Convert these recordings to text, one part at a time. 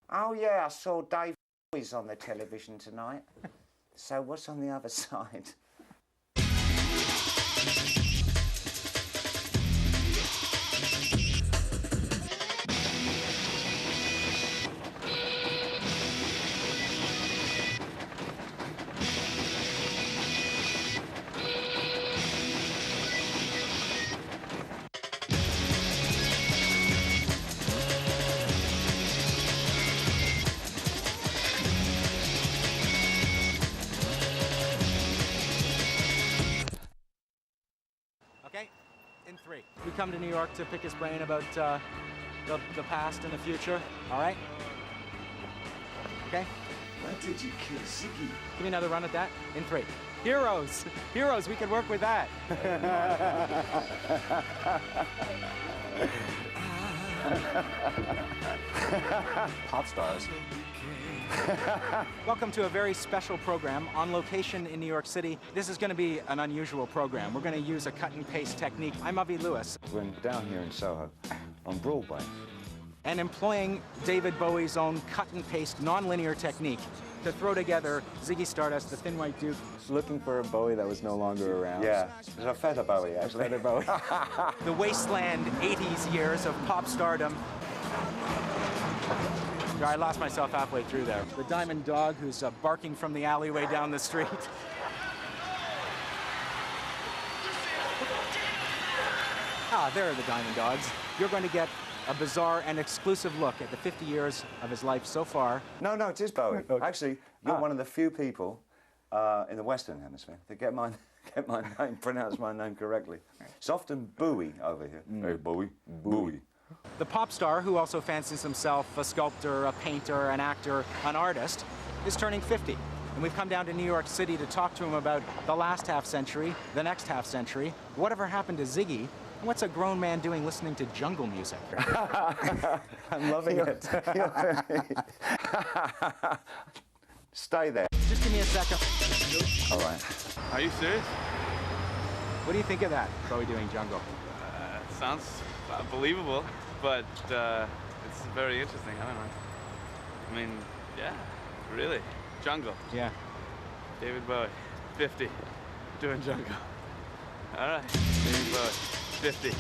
Oh, yeah, I saw Dave Bowie on the television tonight. So what's on the other side? Okay, in 3. We come to New York to pick his brain about the past and the future, all right? Okay? Why did you kill Ziggy? Give me another run at that, in 3. Heroes! Heroes, we could work with that. Pop stars. Welcome to a very special program on location in New York City. This is going to be an unusual program. We're going to use a cut and paste technique. I'm Avi Lewis. We're down here in Soho, on Broadway. And employing David Bowie's own cut and paste non-linear technique to throw together Ziggy Stardust, the Thin White Duke. Looking for a Bowie that was no longer around. Yeah, it's a feather Bowie, actually. Feather Bowie. The wasteland 80s years of pop stardom. I lost myself halfway through there. The Diamond Dog, who's barking from the alleyway down the street. Ah, there are the Diamond Dogs. You're going to get a bizarre and exclusive look at the 50 years of his life so far. No, it is Bowie. Okay. Actually, you're one of the few people in the Western Hemisphere that get my name, pronounce my name correctly. It's often Bowie over here. Hey, Bowie. Bowie. The pop star, who also fancies himself a sculptor, a painter, an actor, an artist, is turning 50. And we've come down to New York City to talk to him about the last half century, the next half century, whatever happened to Ziggy, and what's a grown man doing listening to jungle music? I'm loving it. Stay there. Just give me a second. All right. Are you serious? What do you think of that, Bowie doing jungle? Sounds believable, but it's very interesting. I don't know. I mean, yeah, really. Jungle. Yeah. David Bowie, 50, doing jungle. All right. David Bowie, 50,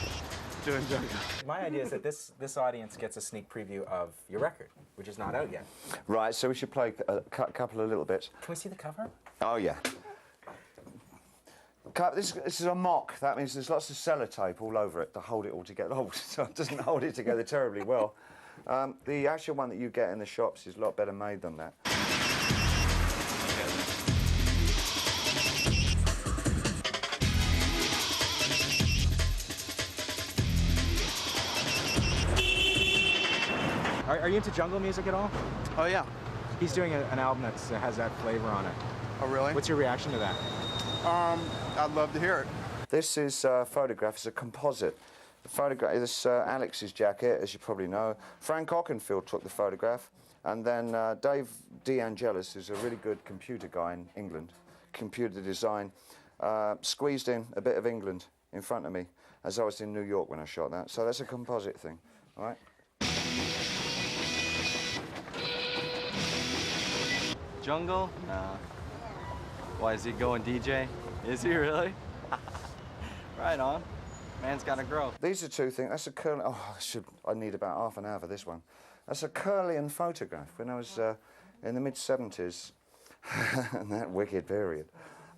doing jungle. My idea is that this audience gets a sneak preview of your record, which is not out yet. Right, so we should play a couple of little bits. Can we see the cover? Oh, yeah. This is a mock. That means there's lots of sellotape all over it to hold it all together. Oh, so it doesn't hold it together terribly well. The actual one that you get in the shops is a lot better made than that. Are you into jungle music at all? Oh, yeah. He's doing an album that has that flavor on it. Oh, really? What's your reaction to that? I'd love to hear it. This is a photograph. It's a composite. The photograph is Alex's jacket, as you probably know. Frank Oakenfield took the photograph, and then Dave DeAngelis, who's a really good computer guy in England, computer design, squeezed in a bit of England in front of me as I was in New York when I shot that. So that's a composite thing, all right? Jungle? Nah. Why, is he going DJ? Is he really? Right on. Man's gotta grow. These are two things. That's a Curlian. Oh, I need about half an hour for this one. That's a Curlian photograph when I was in the mid-70s, in that wicked period.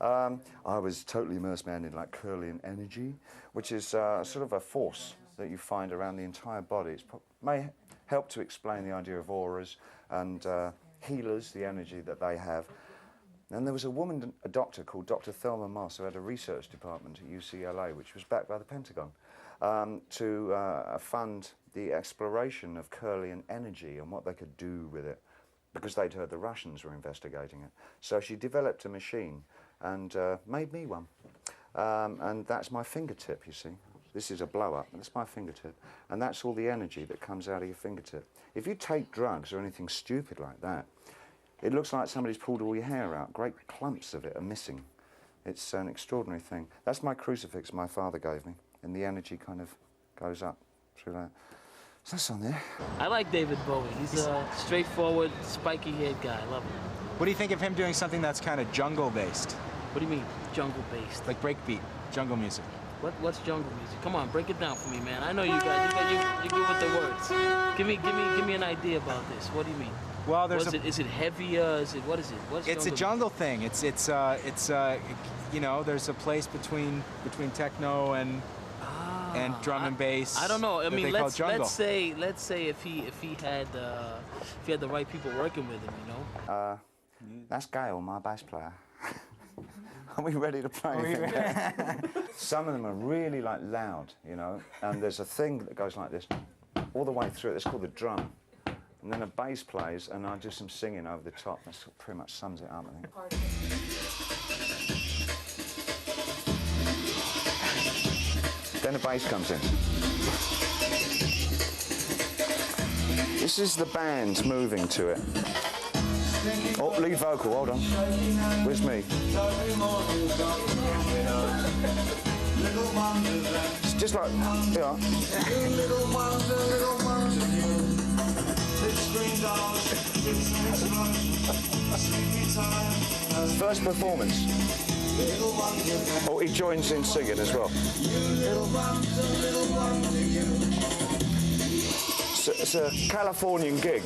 I was totally immersed, man, in like Curlian energy, which is sort of a force that you find around the entire body. It may help to explain the idea of auras and healers, the energy that they have. And there was a woman, a doctor called Dr. Thelma Moss, who had a research department at UCLA, which was backed by the Pentagon, to fund the exploration of Curlian energy and what they could do with it, because they'd heard the Russians were investigating it. So she developed a machine and made me one. And that's my fingertip, you see. This is a blow-up, and that's my fingertip. And that's all the energy that comes out of your fingertip. If you take drugs or anything stupid like that, it looks like somebody's pulled all your hair out. Great clumps of it are missing. It's an extraordinary thing. That's my crucifix my father gave me, and the energy kind of goes up through that. That's on there. I like David Bowie. He's a straightforward, spiky-haired guy. I love him. What do you think of him doing something that's kind of jungle-based? What do you mean, jungle-based? Like breakbeat, jungle music? What's jungle music? Come on, break it down for me, man. I know you guys. You good with the words. Give me an idea about this. What do you mean? Well, there's Is it heavier? What is it? What's it's a jungle thing. It's you know, there's a place between techno and drum and bass. I don't know. I that mean, they call jungle. let's say if he had the right people working with him, you know. That's Gail, my bass player. Are we ready to play anything? Some of them are really like loud, you know, and there's a thing that goes like this all the way through. It's called the drum. And then a bass plays, and I do some singing over the top. That pretty much sums it up, I think. Then the bass comes in. This is the band moving to it. Oh, lead vocal, hold on. Where's me? It's just like, yeah. First performance. Oh, he joins in singing as well. It's a Californian gig.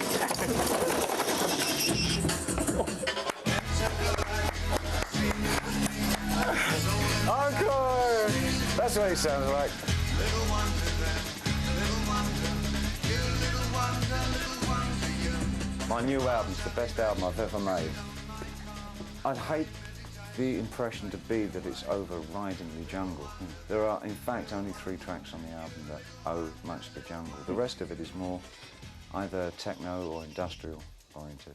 Encore! That's what he sounds like. My new album's the best album I've ever made. I'd hate the impression to be that it's overridingly jungle. There are, in fact, only 3 tracks on the album that owe much to jungle. The rest of it is more either techno or industrial oriented.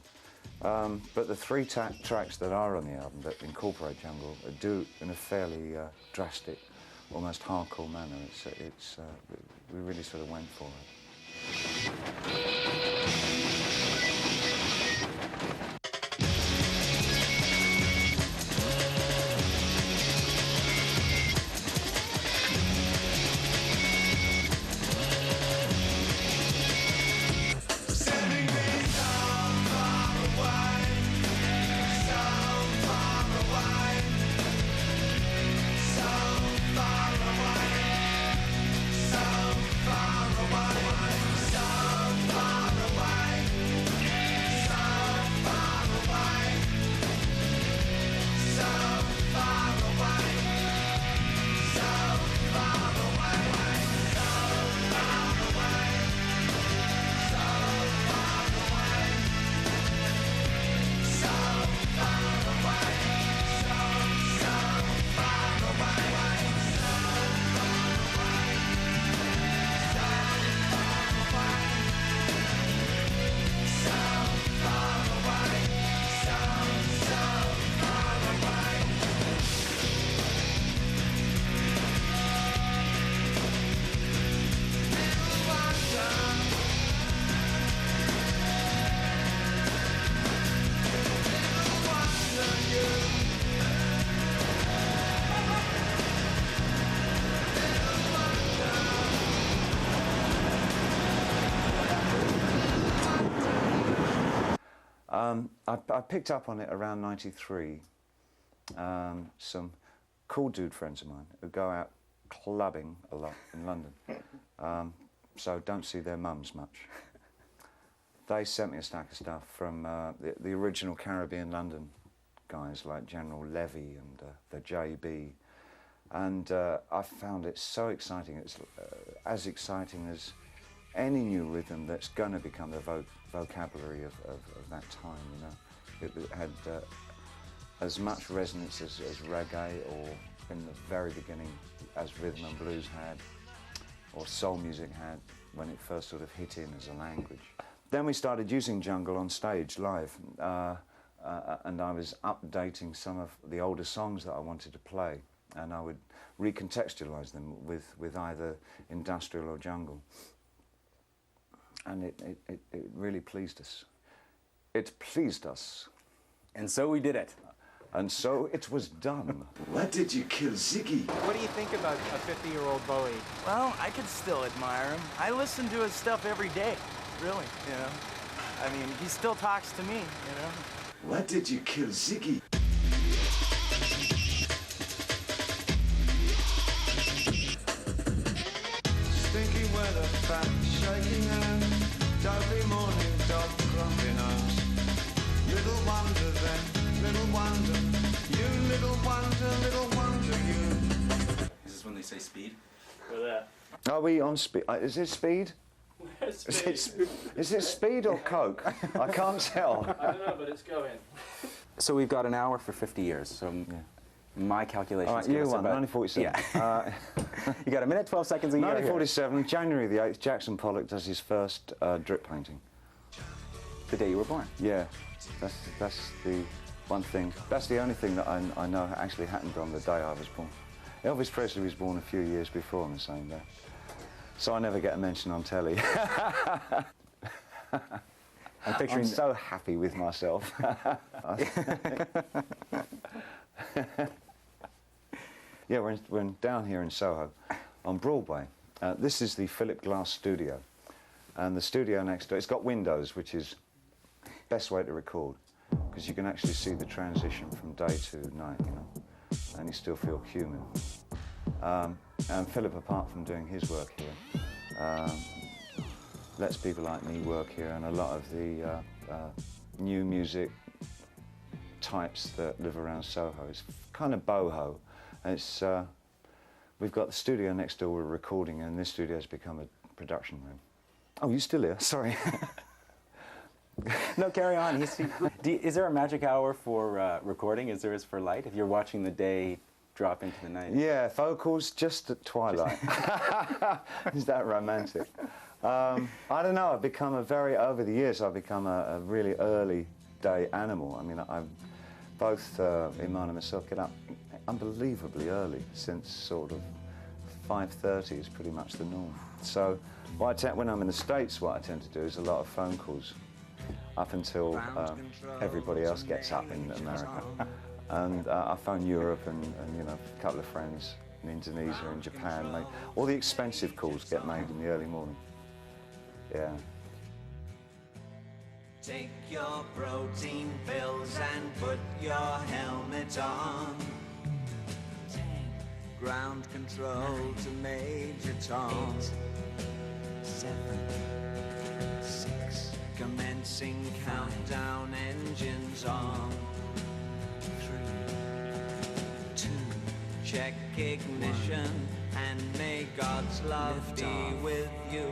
But the 3 tracks that are on the album that incorporate jungle do in a fairly drastic, almost hardcore manner. We really sort of went for it. I picked up on it around '93. Some cool dude friends of mine who go out clubbing a lot in London, so don't see their mums much. They sent me a stack of stuff from the original Caribbean London guys like General Levy and the JB, and I found it so exciting. It's as exciting as any new rhythm that's going to become the vocabulary of that time, you know. It had as much resonance as reggae, or in the very beginning as rhythm and blues had, or soul music had when it first sort of hit in as a language. Then we started using jungle on stage live, and I was updating some of the older songs that I wanted to play, and I would recontextualize them with either industrial or jungle. And it really pleased us. It pleased us. And so we did it. And so it was done. Why did you kill Ziggy? What do you think about a 50-year-old Bowie? Well, I could still admire him. I listen to his stuff every day, really, you know. I mean, he still talks to me, you know. Why did you kill Ziggy? Stinky weather, fat, shaking hand, dopey morning, dog grumpy nose. Little wonder then, little wonder, you little wonder you. Is this when they say speed? For that. Are we on speed? Is it speed? Is it speed or coke? I can't tell. I don't know, but it's going. So we've got an hour for 50 years. So my calculations. All right, give you us won, about, 1947. Yeah. You got a minute, 12 seconds, and you're here. 1947, January the 8th, Jackson Pollock does his first drip painting. The day you were born. Yeah, that's the one thing. That's the only thing that I know actually happened on the day I was born. Elvis Presley was born a few years before on the same day. So I never get a mention on telly. I'm picturing. I'm so happy with myself. Yeah, we're down here in Soho, on Broadway. This is the Philip Glass studio. And the studio next door, it's got windows, which is the best way to record, because you can actually see the transition from day to night, you know, and you still feel human. And Philip, apart from doing his work here, lets people like me work here, and a lot of the new music types that live around Soho. It's kind of boho. It's, we've got the studio next door we're recording, and this studio has become a production room. Oh, you still here? Sorry. No, carry on. Is there a magic hour for recording as there is for light? If you're watching the day drop into the night? Yeah, vocals just at twilight. Is that romantic? I don't know. I've become over the years, I've become a really early day animal. I mean, both Iman and myself get up unbelievably early, since sort of 5:30 is pretty much the norm. So when I'm in the States, what I tend to do is a lot of phone calls up until everybody else gets up in America. And I phone Europe and you know, a couple of friends in Indonesia and Japan. All the expensive calls get made in the early morning. Yeah. Take your protein pills and put your helmet on. Ground control to Major Tom. 7, 6. Commencing countdown, engines on. 3, 2. Check ignition and may God's love be with you.